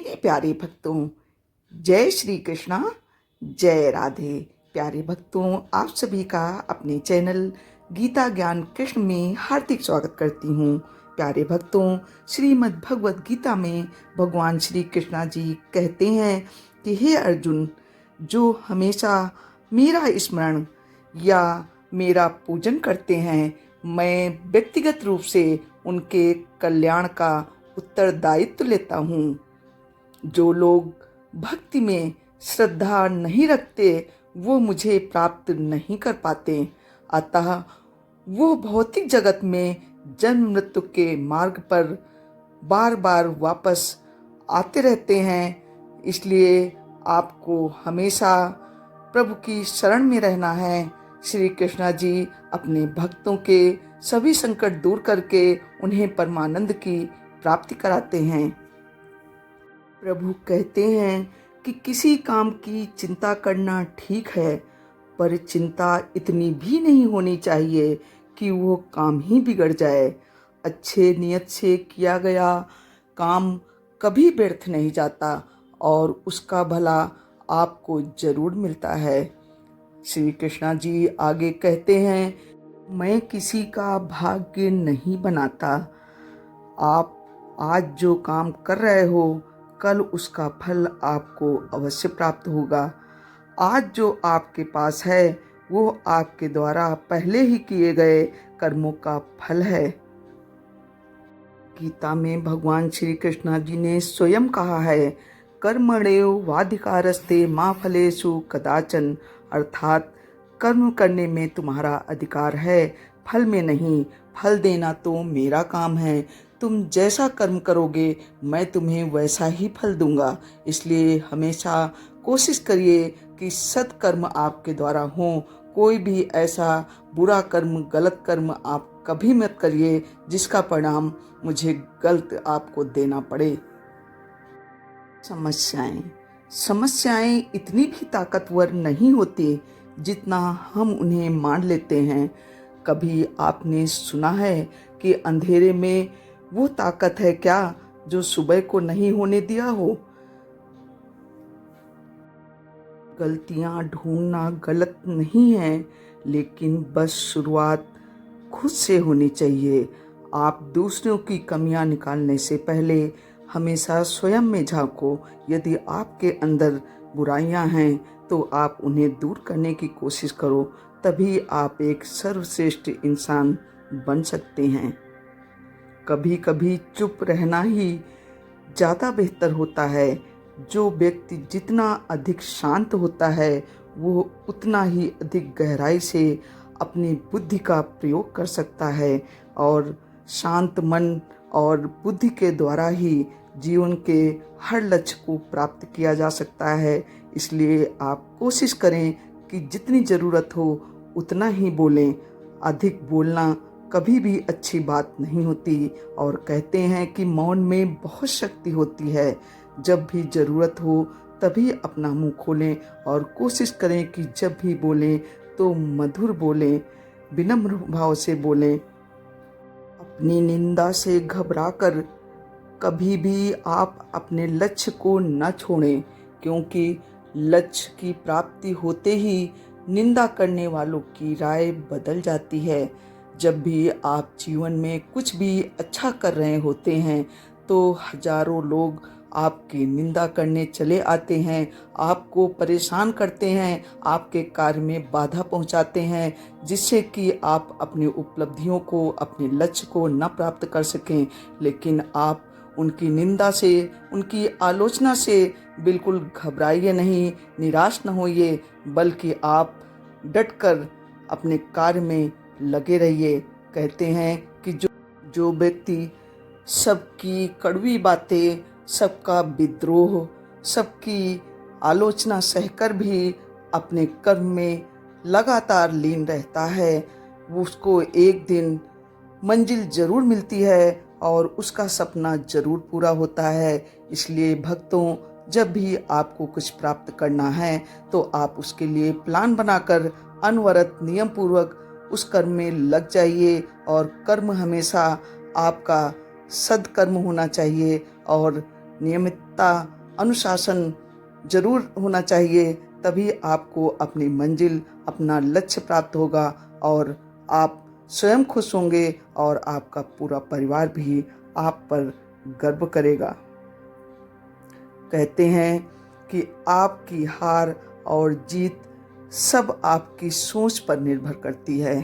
मेरे प्यारे भक्तों, जय श्री कृष्णा, जय राधे। प्यारे भक्तों, आप सभी का अपने चैनल गीता ज्ञान कृष्ण में हार्दिक स्वागत करती हूँ। प्यारे भक्तों, श्रीमद् भगवद गीता में भगवान श्री कृष्णा जी कहते हैं कि हे अर्जुन, जो हमेशा मेरा स्मरण या मेरा पूजन करते हैं, मैं व्यक्तिगत रूप से उनके कल्याण का उत्तरदायित्व लेता हूँ। जो लोग भक्ति में श्रद्धा नहीं रखते वो मुझे प्राप्त नहीं कर पाते। अतः वो भौतिक जगत में जन्म मृत्यु के मार्ग पर बार बार वापस आते रहते हैं। इसलिए आपको हमेशा प्रभु की शरण में रहना है। श्री कृष्णा जी अपने भक्तों के सभी संकट दूर करके उन्हें परमानंद की प्राप्ति कराते हैं। प्रभु कहते हैं कि किसी काम की चिंता करना ठीक है, पर चिंता इतनी भी नहीं होनी चाहिए कि वो काम ही बिगड़ जाए। अच्छे नियत से किया गया काम कभी व्यर्थ नहीं जाता और उसका भला आपको जरूर मिलता है। श्री कृष्णा जी आगे कहते हैं, मैं किसी का भाग्य नहीं बनाता। आप आज जो काम कर रहे हो, कल उसका फल आपको अवश्य प्राप्त होगा। आज जो आपके पास है वो आपके द्वारा पहले ही किए गए कर्मों का फल है। गीता में भगवान श्री कृष्ण जी ने स्वयं कहा है, कर्मण्यो वाधिकारस्ते मा फलेषु कदाचन, अर्थात कर्म करने में तुम्हारा अधिकार है, फल में नहीं। फल देना तो मेरा काम है। तुम जैसा कर्म करोगे मैं तुम्हें वैसा ही फल दूंगा। इसलिए हमेशा कोशिश करिए कि सत्कर्म आपके द्वारा हो। कोई भी ऐसा बुरा कर्म, गलत कर्म आप कभी मत करिए जिसका परिणाम मुझे गलत आपको देना पड़े। समस्याएं इतनी भी ताकतवर नहीं होती जितना हम उन्हें मान लेते हैं। कभी आपने सुना है कि अंधेरे में वो ताकत है क्या जो सुबह को नहीं होने दिया हो? गलतियां ढूंढना गलत नहीं है, लेकिन बस शुरुआत खुद से होनी चाहिए। आप दूसरों की कमियां निकालने से पहले हमेशा स्वयं में झांको। यदि आपके अंदर बुराइयां हैं तो आप उन्हें दूर करने की कोशिश करो, तभी आप एक सर्वश्रेष्ठ इंसान बन सकते हैं। कभी कभी चुप रहना ही ज़्यादा बेहतर होता है। जो व्यक्ति जितना अधिक शांत होता है वो उतना ही अधिक गहराई से अपनी बुद्धि का प्रयोग कर सकता है और शांत मन और बुद्धि के द्वारा ही जीवन के हर लक्ष्य को प्राप्त किया जा सकता है। इसलिए आप कोशिश करें कि जितनी ज़रूरत हो उतना ही बोलें। अधिक बोलना कभी भी अच्छी बात नहीं होती और कहते हैं कि मौन में बहुत शक्ति होती है। जब भी ज़रूरत हो तभी अपना मुंह खोलें और कोशिश करें कि जब भी बोलें तो मधुर बोलें, विनम्र भाव से बोलें। अपनी निंदा से घबराकर कभी भी आप अपने लक्ष्य को न छोड़ें, क्योंकि लक्ष्य की प्राप्ति होते ही निंदा करने वालों की राय बदल जाती है। जब भी आप जीवन में कुछ भी अच्छा कर रहे होते हैं तो हजारों लोग आपकी निंदा करने चले आते हैं, आपको परेशान करते हैं, आपके कार्य में बाधा पहुंचाते हैं, जिससे कि आप अपनी उपलब्धियों को, अपने लक्ष्य को न प्राप्त कर सकें। लेकिन आप उनकी निंदा से, उनकी आलोचना से बिल्कुल घबराइए नहीं, निराश न होइए, बल्कि आप डटकर अपने कार्य में लगे रहिए। कहते हैं कि जो व्यक्ति सबकी कड़वी बातें, सबका विद्रोह, सबकी आलोचना सहकर भी अपने कर्म में लगातार लीन रहता है, उसको एक दिन मंजिल जरूर मिलती है और उसका सपना जरूर पूरा होता है। इसलिए भक्तों, जब भी आपको कुछ प्राप्त करना है तो आप उसके लिए प्लान बनाकर अनवरत नियम पूर्वक उस कर्म में लग जाइए। और कर्म हमेशा आपका सद्कर्म होना चाहिए और नियमितता, अनुशासन जरूर होना चाहिए, तभी आपको अपनी मंजिल, अपना लक्ष्य प्राप्त होगा और आप स्वयं खुश होंगे और आपका पूरा परिवार भी आप पर गर्व करेगा। कहते हैं कि आपकी हार और जीत सब आपकी सोच पर निर्भर करती है।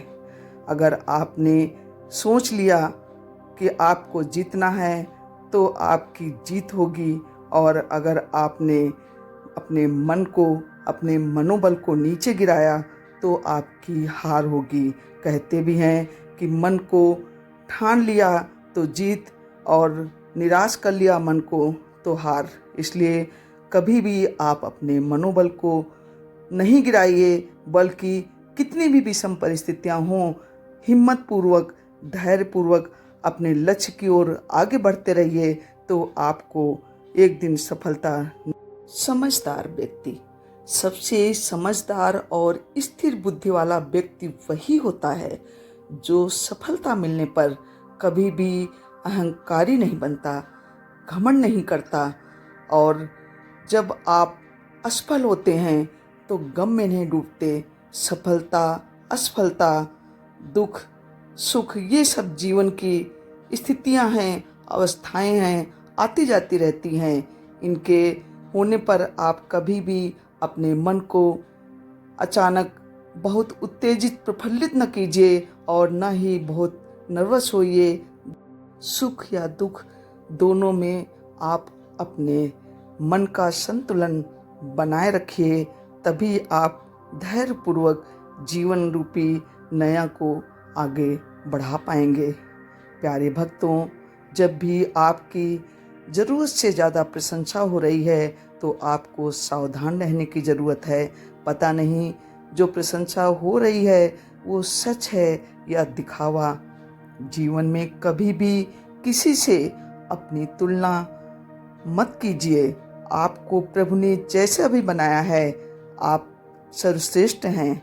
अगर आपने सोच लिया कि आपको जीतना है तो आपकी जीत होगी, और अगर आपने अपने मन को, अपने मनोबल को नीचे गिराया तो आपकी हार होगी। कहते भी हैं कि मन को ठान लिया तो जीत और निराश कर लिया मन को तो हार। इसलिए कभी भी आप अपने मनोबल को नहीं गिराइए, बल्कि कितनी भी विषम परिस्थितियां हों, हिम्मत पूर्वक, धैर्य पूर्वक अपने लक्ष्य की ओर आगे बढ़ते रहिए, तो आपको एक दिन सफलता। समझदार व्यक्ति, सबसे समझदार और स्थिर बुद्धि वाला व्यक्ति वही होता है जो सफलता मिलने पर कभी भी अहंकारी नहीं बनता, घमंड नहीं करता, और जब आप असफल होते हैं तो गम में नहीं डूबते। सफलता, असफलता, दुख, सुख, ये सब जीवन की स्थितियां हैं, अवस्थाएं हैं, आती जाती रहती हैं। इनके होने पर आप कभी भी अपने मन को अचानक बहुत उत्तेजित, प्रफुल्लित न कीजिए और न ही बहुत नर्वस होइए। सुख या दुख दोनों में आप अपने मन का संतुलन बनाए रखिए, तभी आप धैर्यपूर्वक जीवन रूपी नया को आगे बढ़ा पाएंगे। प्यारे भक्तों, जब भी आपकी ज़रूरत से ज़्यादा प्रशंसा हो रही है तो आपको सावधान रहने की ज़रूरत है। पता नहीं जो प्रशंसा हो रही है वो सच है या दिखावा। जीवन में कभी भी किसी से अपनी तुलना मत कीजिए। आपको प्रभु ने जैसा भी बनाया है, आप सर्वश्रेष्ठ हैं।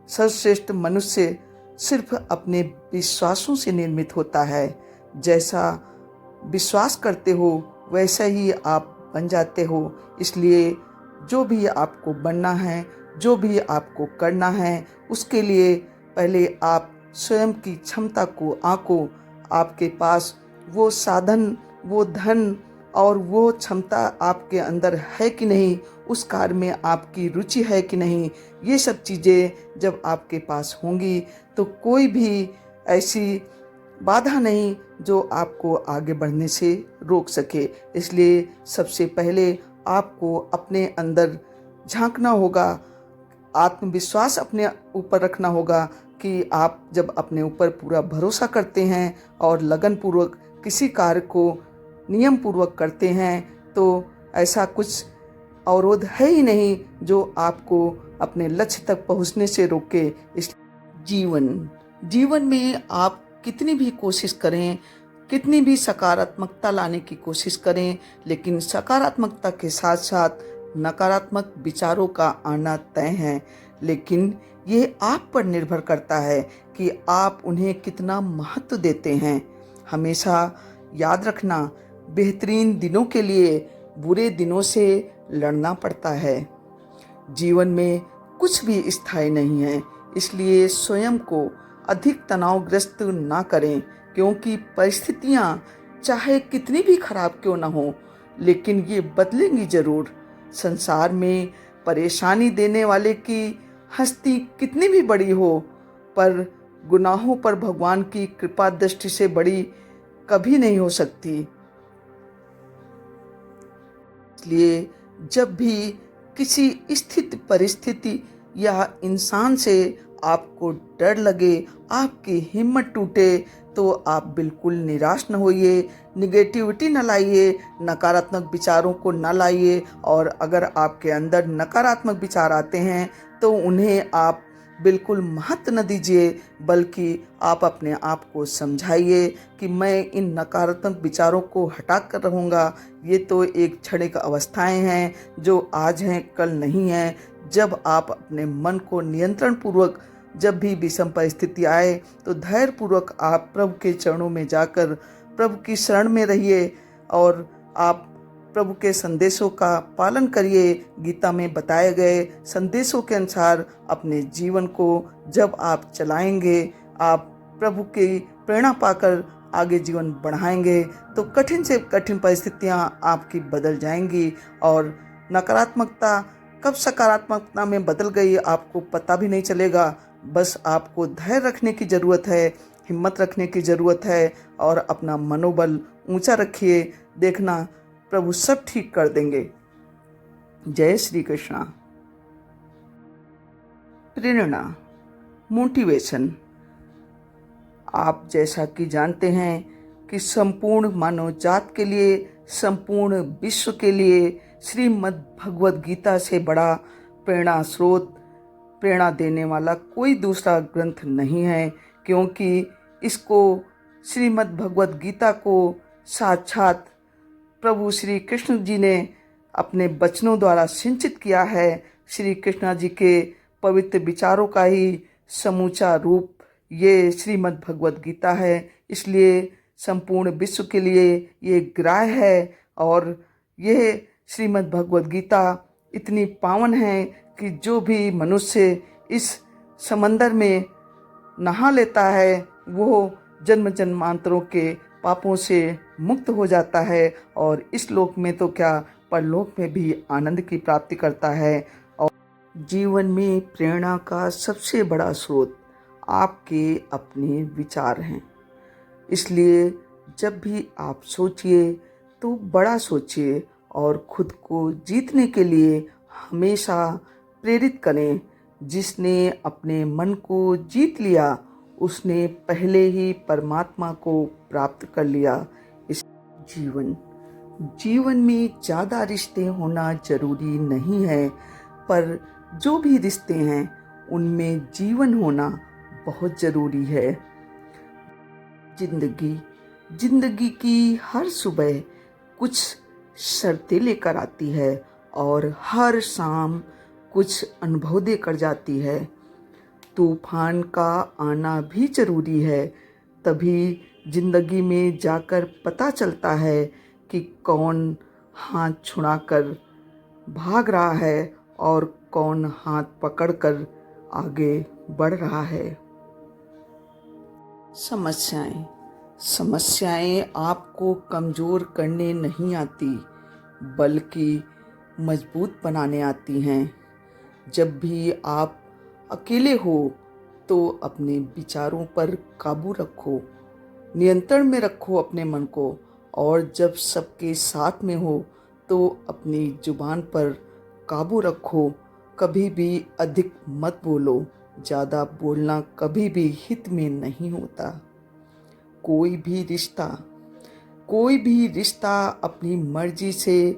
सर्वश्रेष्ठ मनुष्य सिर्फ अपने विश्वासों से निर्मित होता है। जैसा विश्वास करते हो वैसा ही आप बन जाते हो। इसलिए जो भी आपको बनना है, जो भी आपको करना है, उसके लिए पहले आप स्वयं की क्षमता को आंको। आपके पास वो साधन, वो धन और वो क्षमता आपके अंदर है कि नहीं, उस कार्य में आपकी रुचि है कि नहीं, ये सब चीज़ें जब आपके पास होंगी तो कोई भी ऐसी बाधा नहीं जो आपको आगे बढ़ने से रोक सके। इसलिए सबसे पहले आपको अपने अंदर झांकना होगा, आत्मविश्वास अपने ऊपर रखना होगा कि आप जब अपने ऊपर पूरा भरोसा करते हैं और लगन पूर्वक किसी कार्य को नियम पूर्वक करते हैं तो ऐसा कुछ अवरोध है ही नहीं जो आपको अपने लक्ष्य तक पहुंचने से रोके। इस जीवन में आप कितनी भी कोशिश करें, कितनी भी सकारात्मकता लाने की कोशिश करें, लेकिन सकारात्मकता के साथ साथ नकारात्मक विचारों का आना तय है। लेकिन ये आप पर निर्भर करता है कि आप उन्हें कितना महत्व देते हैं। हमेशा याद रखना, बेहतरीन दिनों के लिए बुरे दिनों से लड़ना पड़ता है। जीवन में कुछ भी स्थायी नहीं है, इसलिए स्वयं को अधिक तनावग्रस्त ना करें, क्योंकि परिस्थितियां चाहे कितनी भी खराब क्यों ना हो, लेकिन ये बदलेंगी जरूर। संसार में परेशानी देने वाले की हस्ती कितनी भी बड़ी हो, पर गुनाहों पर भगवान की कृपा दृष्टि से बड़ी कभी नहीं हो सकती। इसलिए जब भी किसी स्थिति, परिस्थिति या इंसान से आपको डर लगे, आपकी हिम्मत टूटे, तो आप बिल्कुल निराश न होइए, निगेटिविटी न लाइए, नकारात्मक विचारों को न लाइए। और अगर आपके अंदर नकारात्मक विचार आते हैं तो उन्हें आप बिल्कुल महत्व न दीजिए, बल्कि आप अपने आप को समझाइए कि मैं इन नकारात्मक विचारों को हटा कर रहूँगा। ये तो एक क्षणिक अवस्थाएं हैं जो आज हैं, कल नहीं हैं। जब आप अपने मन को नियंत्रण पूर्वक, जब भी विषम परिस्थिति आए तो धैर्यपूर्वक आप प्रभु के चरणों में जाकर प्रभु की शरण में रहिए और आप प्रभु के संदेशों का पालन करिए। गीता में बताए गए संदेशों के अनुसार अपने जीवन को जब आप चलाएंगे, आप प्रभु की प्रेरणा पाकर आगे जीवन बढ़ाएंगे, तो कठिन से कठिन परिस्थितियां आपकी बदल जाएंगी और नकारात्मकता कब सकारात्मकता में बदल गई आपको पता भी नहीं चलेगा। बस आपको धैर्य रखने की ज़रूरत है, हिम्मत रखने की ज़रूरत है और अपना मनोबल ऊंचा रखिए। देखना प्रभु सब ठीक कर देंगे। जय श्री कृष्णा। प्रेरणा, मोटिवेशन। आप जैसा कि जानते हैं कि संपूर्ण मानव जात के लिए, संपूर्ण विश्व के लिए श्रीमद् भगवद गीता से बड़ा प्रेरणा स्रोत, प्रेरणा देने वाला कोई दूसरा ग्रंथ नहीं है, क्योंकि इसको श्रीमद् भगवद गीता को साक्षात प्रभु श्री कृष्ण जी ने अपने वचनों द्वारा सिंचित किया है। श्री कृष्ण जी के पवित्र विचारों का ही समूचा रूप ये श्रीमद् भगवद गीता है। इसलिए संपूर्ण विश्व के लिए ये ग्राह्य है और यह श्रीमद् भगवद गीता इतनी पावन है कि जो भी मनुष्य इस समंदर में नहा लेता है वो जन्म जन्मांतरों के पापों से मुक्त हो जाता है और इस लोक में तो क्या, परलोक में भी आनंद की प्राप्ति करता है। और जीवन में प्रेरणा का सबसे बड़ा स्रोत आपके अपने विचार हैं। इसलिए जब भी आप सोचिए तो बड़ा सोचिए और खुद को जीतने के लिए हमेशा प्रेरित करें। जिसने अपने मन को जीत लिया उसने पहले ही परमात्मा को प्राप्त कर लिया। इस जीवन में ज़्यादा रिश्ते होना जरूरी नहीं है, पर जो भी रिश्ते हैं उनमें जीवन होना बहुत ज़रूरी है। जिंदगी की हर सुबह कुछ शर्तें लेकर आती है और हर शाम कुछ अनुभव देकर जाती है। तूफान का आना भी जरूरी है, तभी जिंदगी में जाकर पता चलता है कि कौन हाथ छुड़ाकर भाग रहा है और कौन हाथ पकड़कर आगे बढ़ रहा है। समस्याएं आपको कमज़ोर करने नहीं आती, बल्कि मजबूत बनाने आती हैं। जब भी आप अकेले हो तो अपने विचारों पर काबू रखो, नियंत्रण में रखो अपने मन को, और जब सबके साथ में हो तो अपनी जुबान पर काबू रखो। कभी भी अधिक मत बोलो, ज़्यादा बोलना कभी भी हित में नहीं होता। कोई भी रिश्ता अपनी मर्जी से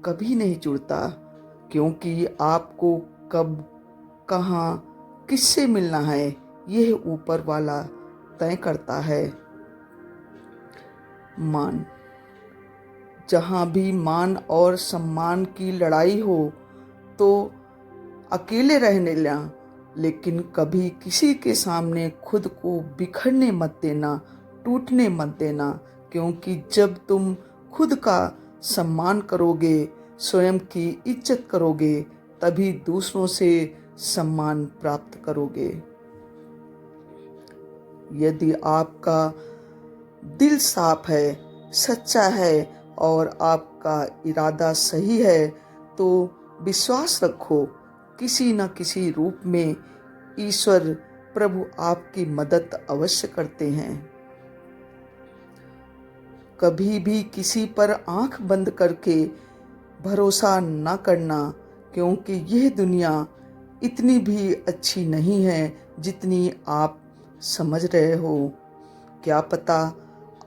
कभी नहीं जुड़ता, क्योंकि आपको कब, कहाँ, किससे मिलना है यह ऊपर वाला तय करता है। जहाँ भी मान और सम्मान की लड़ाई हो तो अकेले रहने लेना, लेकिन कभी किसी के सामने खुद को बिखरने मत देना, टूटने मत देना, क्योंकि जब तुम खुद का सम्मान करोगे, स्वयं की इज्जत करोगे, तभी दूसरों से सम्मान प्राप्त करोगे। यदि आपका दिल साफ है, सच्चा है और आपका इरादा सही है तो विश्वास रखो, किसी न किसी रूप में ईश्वर प्रभु आपकी मदद अवश्य करते हैं। कभी भी किसी पर आंख बंद करके भरोसा न करना, क्योंकि यह दुनिया इतनी भी अच्छी नहीं है जितनी आप समझ रहे हो। क्या पता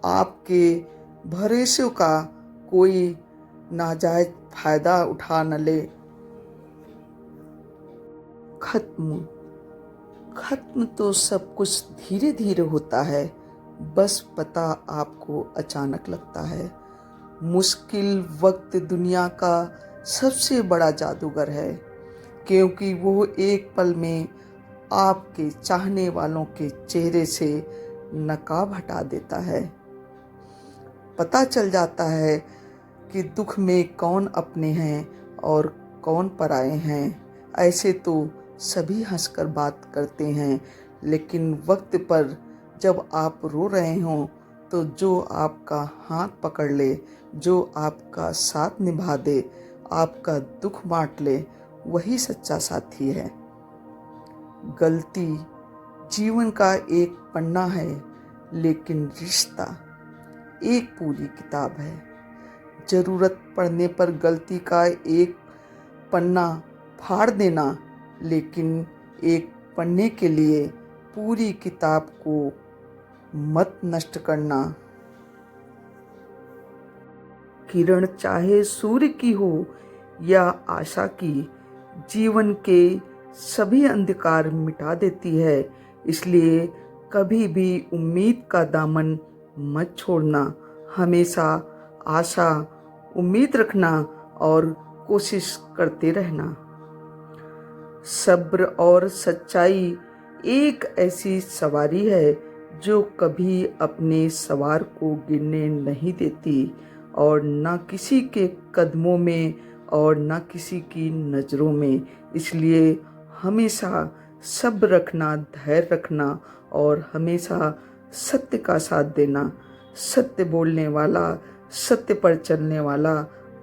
आपके भरोसे का कोई नाजायज फायदा उठा न ले। खत्म तो सब कुछ धीरे धीरे होता है, बस पता आपको अचानक लगता है। मुश्किल वक्त दुनिया का सबसे बड़ा जादूगर है, क्योंकि वो एक पल में आपके चाहने वालों के चेहरे से नकाब हटा देता है। पता चल जाता है कि दुख में कौन अपने हैं और कौन पराए हैं। ऐसे तो सभी हंसकर बात करते हैं, लेकिन वक्त पर जब आप रो रहे हों तो जो आपका हाथ पकड़ ले, जो आपका साथ निभा दे, आपका दुख बांट ले, वही सच्चा साथी है। गलती जीवन का एक पन्ना है, लेकिन रिश्ता एक पूरी किताब है। जरूरत पड़ने पर गलती का एक पन्ना फाड़ देना, लेकिन एक पन्ने के लिए पूरी किताब को मत नष्ट करना। किरण चाहे सूर्य की हो या आशा की, जीवन के सभी अंधकार मिटा देती है। इसलिए कभी भी उम्मीद का दामन मत छोड़ना। हमेशा आशा, उम्मीद रखना और कोशिश करते रहना। सब्र और सच्चाई एक ऐसी सवारी है जो कभी अपने सवार को गिरने नहीं देती, और न किसी के कदमों में और न किसी की नज़रों में। इसलिए हमेशा सब्र रखना, धैर्य रखना और हमेशा सत्य का साथ देना। सत्य बोलने वाला, सत्य पर चलने वाला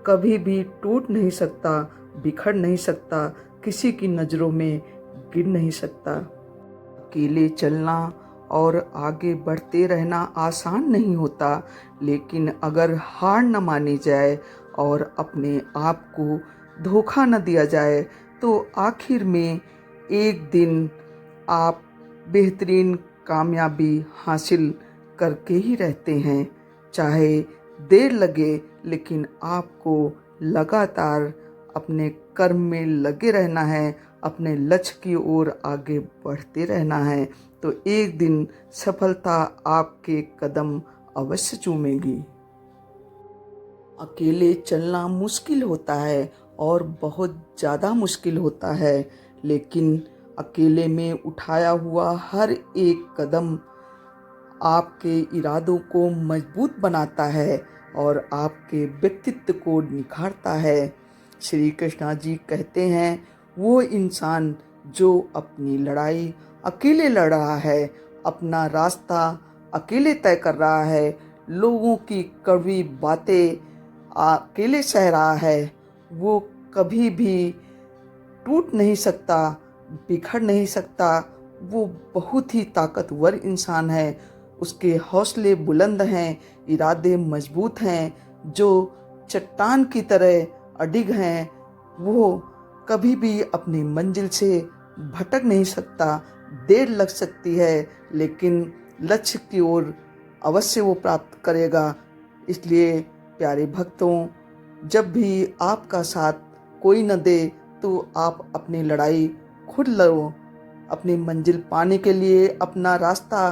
कभी भी टूट नहीं सकता, बिखर नहीं सकता, किसी की नज़रों में गिर नहीं सकता। अकेले चलना और आगे बढ़ते रहना आसान नहीं होता, लेकिन अगर हार न मानी जाए और अपने आप को धोखा न दिया जाए तो आखिर में एक दिन आप बेहतरीन कामयाबी हासिल करके ही रहते हैं। चाहे देर लगे, लेकिन आपको लगातार अपने कर्म में लगे रहना है, अपने लक्ष्य की ओर आगे बढ़ते रहना है, तो एक दिन सफलता आपके कदम अवश्य चूमेगी। अकेले चलना मुश्किल होता है और बहुत ज़्यादा मुश्किल होता है, लेकिन अकेले में उठाया हुआ हर एक कदम आपके इरादों को मजबूत बनाता है और आपके व्यक्तित्व को निखारता है। श्री कृष्णा जी कहते हैं, वो इंसान जो अपनी लड़ाई अकेले लड़ रहा है, अपना रास्ता अकेले तय कर रहा है, लोगों की कड़वी बातें अकेले सह रहा है, वो कभी भी टूट नहीं सकता, बिखर नहीं सकता। वो बहुत ही ताकतवर इंसान है। उसके हौसले बुलंद हैं, इरादे मजबूत हैं, जो चट्टान की तरह अडिग हैं। वो कभी भी अपनी मंजिल से भटक नहीं सकता। देर लग सकती है, लेकिन लक्ष्य की ओर अवश्य वो प्राप्त करेगा। इसलिए प्यारे भक्तों, जब भी आपका साथ कोई न दे तो आप अपनी लड़ाई खुद लड़ो। अपनी मंजिल पाने के लिए अपना रास्ता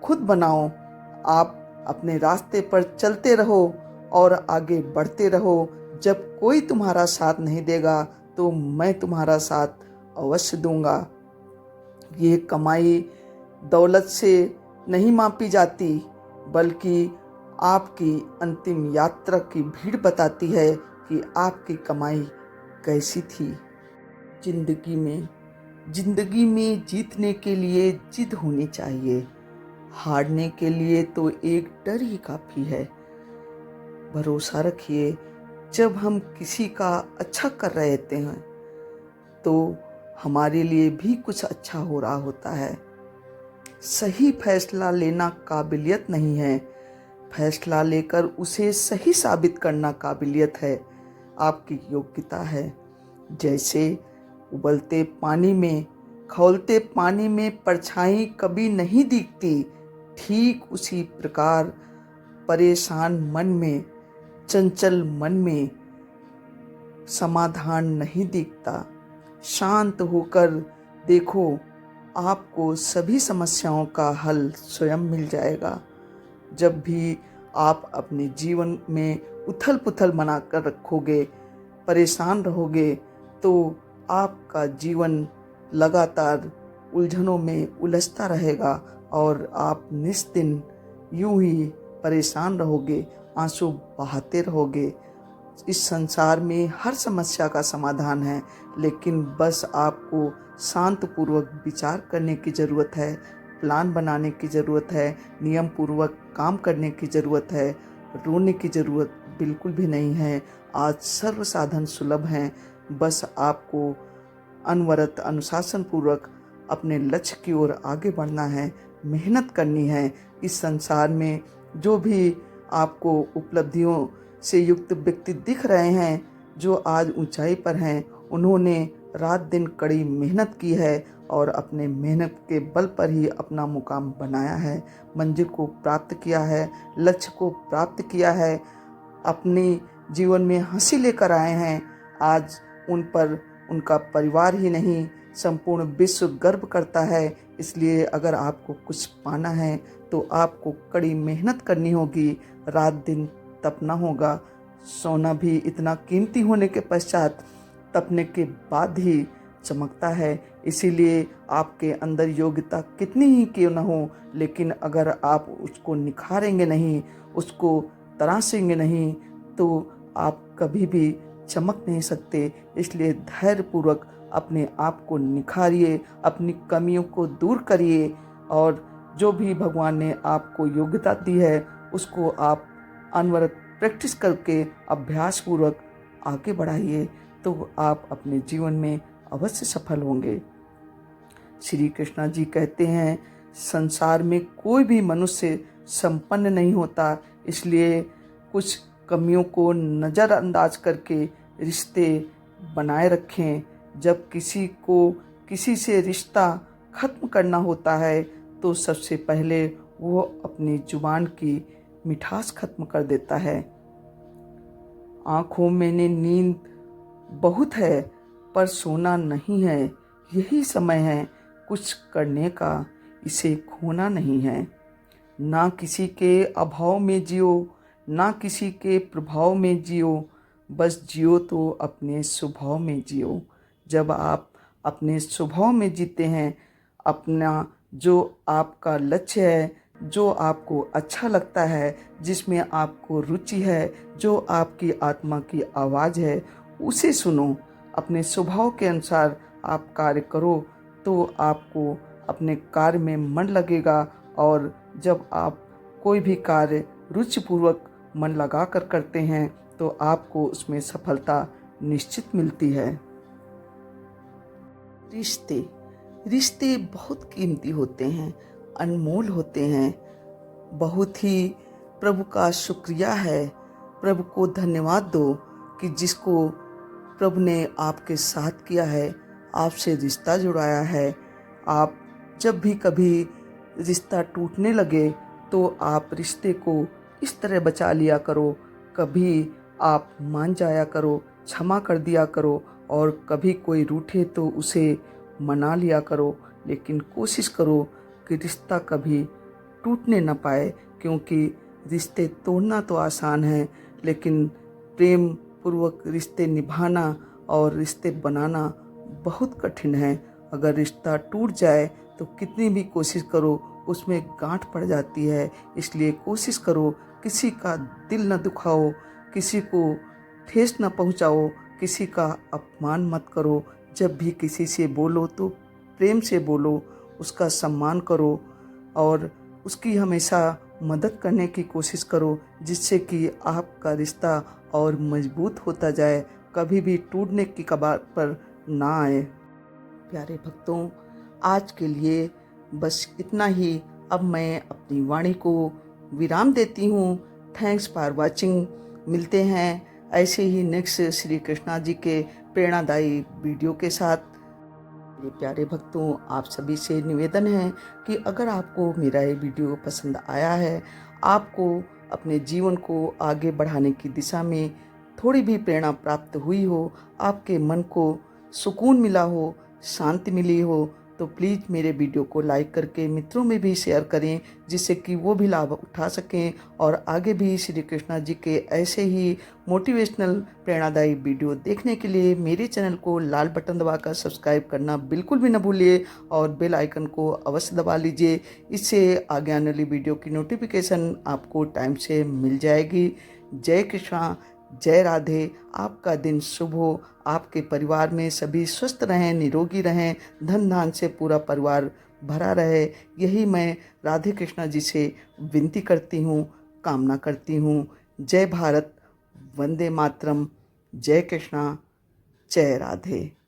खुद बनाओ। आप अपने रास्ते पर चलते रहो और आगे बढ़ते रहो। जब कोई तुम्हारा साथ नहीं देगा तो मैं तुम्हारा साथ अवश्य दूंगा। ये कमाई दौलत से नहीं मापी जाती, बल्कि आपकी अंतिम यात्रा की भीड़ बताती है कि आपकी कमाई कैसी थी। जिंदगी में जीतने के लिए जिद होनी चाहिए। हारने के लिए तो एक डर ही काफ़ी है। भरोसा रखिए, जब हम किसी का अच्छा कर रहे होते हैं तो हमारे लिए भी कुछ अच्छा हो रहा होता है। सही फैसला लेना काबिलियत नहीं है, फैसला लेकर उसे सही साबित करना काबिलियत है, आपकी योग्यता है। जैसे उबलते पानी में, खौलते पानी में परछाई कभी नहीं दिखती, ठीक उसी प्रकार परेशान मन में, चंचल मन में समाधान नहीं दिखता। शांत होकर देखो, आपको सभी समस्याओं का हल स्वयं मिल जाएगा। जब भी आप अपने जीवन में उथल पुथल बनाकर रखोगे, परेशान रहोगे, तो आपका जीवन लगातार उलझनों में उलझता रहेगा और आप निस्दिन यूं ही परेशान रहोगे, आंसू बहाते रहोगे। इस संसार में हर समस्या का समाधान है, लेकिन बस आपको शांतपूर्वक विचार करने की ज़रूरत है, प्लान बनाने की ज़रूरत है, नियम पूर्वक काम करने की ज़रूरत है। रोने की ज़रूरत बिल्कुल भी नहीं है। आज सर्व साधन सुलभ हैं, बस आपको अनवरत अनुशासन पूर्वक अपने लक्ष्य की ओर आगे बढ़ना है, मेहनत करनी है। इस संसार में जो भी आपको उपलब्धियों से युक्त व्यक्ति दिख रहे हैं, जो आज ऊंचाई पर हैं, उन्होंने रात दिन कड़ी मेहनत की है और अपने मेहनत के बल पर ही अपना मुकाम बनाया है, मंजिल को प्राप्त किया है, लक्ष्य को प्राप्त किया है, अपने जीवन में हंसी लेकर आए हैं। आज उन पर उनका परिवार ही नहीं, संपूर्ण विश्व गर्व करता है। इसलिए अगर आपको कुछ पाना है तो आपको कड़ी मेहनत करनी होगी, रात दिन तपना होगा। सोना भी इतना कीमती होने के पश्चात तपने के बाद ही चमकता है। इसीलिए आपके अंदर योग्यता कितनी ही क्यों न हो, लेकिन अगर आप उसको निखारेंगे नहीं, उसको तराशेंगे नहीं, तो आप कभी भी चमक नहीं सकते। इसलिए धैर्यपूर्वक अपने आप को निखारिए, अपनी कमियों को दूर करिए और जो भी भगवान ने आपको योग्यता दी है उसको आप अनवरत प्रैक्टिस करके अभ्यास पूर्वक आगे बढ़ाइए, तो आप अपने जीवन में अवश्य सफल होंगे। श्री कृष्णा जी कहते हैं, संसार में कोई भी मनुष्य संपन्न नहीं होता, इसलिए कुछ कमियों को नज़रअंदाज करके रिश्ते बनाए रखें। जब किसी को किसी से रिश्ता ख़त्म करना होता है तो सबसे पहले वो अपनी जुबान की मिठास ख़त्म कर देता है। आँखों में नींद बहुत है पर सोना नहीं है, यही समय है कुछ करने का, इसे खोना नहीं है। ना किसी के अभाव में जियो, ना किसी के प्रभाव में जियो, बस जियो तो अपने स्वभाव में जियो। जब आप अपने स्वभाव में जीते हैं, अपना जो आपका लक्ष्य है, जो आपको अच्छा लगता है, जिसमें आपको रुचि है, जो आपकी आत्मा की आवाज़ है, उसे सुनो, अपने स्वभाव के अनुसार आप कार्य करो, तो आपको अपने कार्य में मन लगेगा। और जब आप कोई भी कार्य रुचिपूर्वक मन लगाकर करते हैं तो आपको उसमें सफलता निश्चित मिलती है। रिश्ते बहुत कीमती होते हैं, अनमोल होते हैं। बहुत ही प्रभु का शुक्रिया है, प्रभु को धन्यवाद दो कि जिसको प्रभु ने आपके साथ किया है, आपसे रिश्ता जुड़ाया है। आप जब भी कभी रिश्ता टूटने लगे तो आप रिश्ते को इस तरह बचा लिया करो, कभी आप मान जाया करो, क्षमा कर दिया करो, और कभी कोई रूठे तो उसे मना लिया करो। लेकिन कोशिश करो कि रिश्ता कभी टूटने न पाए, क्योंकि रिश्ते तोड़ना तो आसान है, लेकिन प्रेम पूर्वक रिश्ते निभाना और रिश्ते बनाना बहुत कठिन है। अगर रिश्ता टूट जाए तो कितनी भी कोशिश करो उसमें गांठ पड़ जाती है। इसलिए कोशिश करो किसी का दिल न दुखाओ, किसी को ठेस न पहुंचाओ, किसी का अपमान मत करो। जब भी किसी से बोलो तो प्रेम से बोलो, उसका सम्मान करो और उसकी हमेशा मदद करने की कोशिश करो, जिससे कि आपका रिश्ता और मजबूत होता जाए, कभी भी टूटने की कगार पर ना आए। प्यारे भक्तों, आज के लिए बस इतना ही। अब मैं अपनी वाणी को विराम देती हूँ। Thanks for watching. मिलते हैं ऐसे ही नेक्स्ट श्री कृष्णा जी के प्रेरणादायी वीडियो के साथ। मेरे प्यारे भक्तों, आप सभी से निवेदन है कि अगर आपको मेरा ये वीडियो पसंद आया है, आपको अपने जीवन को आगे बढ़ाने की दिशा में थोड़ी भी प्रेरणा प्राप्त हुई हो, आपके मन को सुकून मिला हो, शांति मिली हो, तो प्लीज़ मेरे वीडियो को लाइक करके मित्रों में भी शेयर करें, जिससे कि वो भी लाभ उठा सकें और आगे भी श्री कृष्णा जी के ऐसे ही मोटिवेशनल प्रेरणादायी वीडियो देखने के लिए मेरे चैनल को लाल बटन दबाकर सब्सक्राइब करना बिल्कुल भी न भूलिए और बेल आइकन को अवश्य दबा लीजिए। इससे आगे आने वाली वीडियो की नोटिफिकेशन आपको टाइम से मिल जाएगी। जय कृष्णा, जय राधे। आपका दिन शुभ हो, आपके परिवार में सभी स्वस्थ रहें, निरोगी रहें, धन धान से पूरा परिवार भरा रहे, यही मैं राधे कृष्णा जी से विनती करती हूँ, कामना करती हूँ। जय भारत, वंदे मातरम, जय कृष्णा, जय राधे।